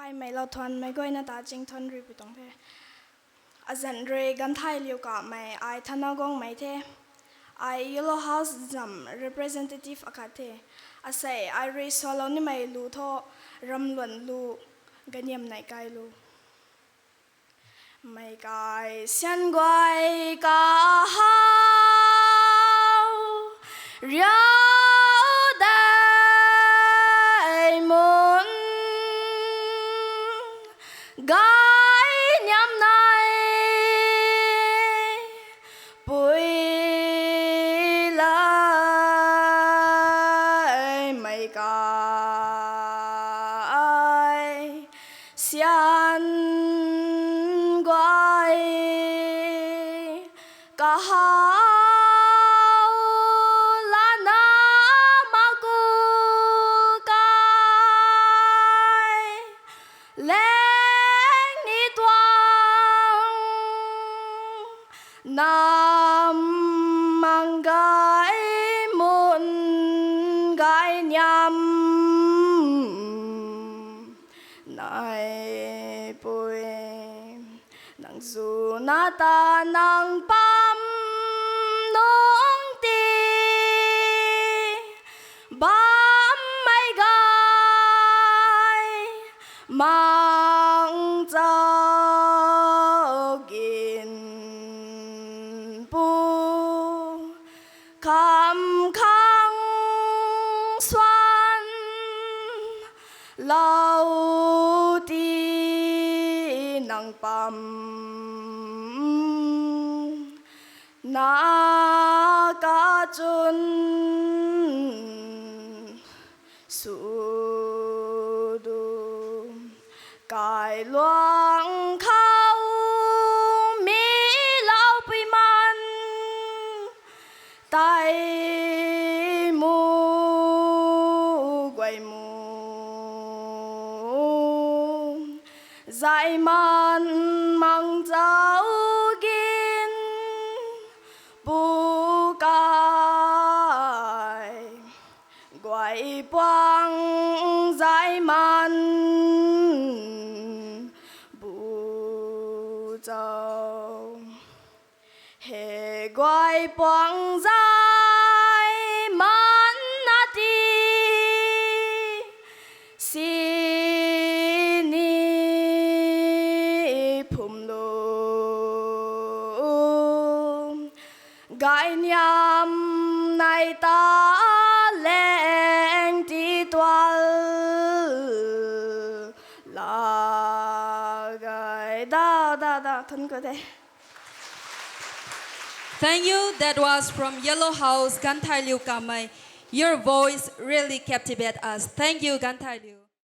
ai mai lo thon mai goi na ta jing thon ri putong the azan re GANTHAILIU KAMEI ai thana gong mai the ai yellow house jam representative akathe asai ai re solo ni mai lu tho ramlon lu Gainiamnei kai lu mai kai sian guai ka hao riao dai mon Gainiamnei pui lai mai kai sian guai ka hao la na ma ku kai leng ni tuang nam mang gai mun gai nhâm nai pui nang zu na ta nang pam nong ti bam mai gai mang zao gin pu kham khang xoan lau ti nang pam na ka chun su du kai luang khao mi lau pi man tai mu guai mu dạy man mang giáo gin bu cai guai quang dạy man bu châu he guai quang dạy man na ti si Gainiamnei ta leng ti toal la gai da thân cơ thế. Thank you. That was from Yellow House, GANTHAILIU KAMEI. Your voice really captivated us. Thank you, GANTHAILIU.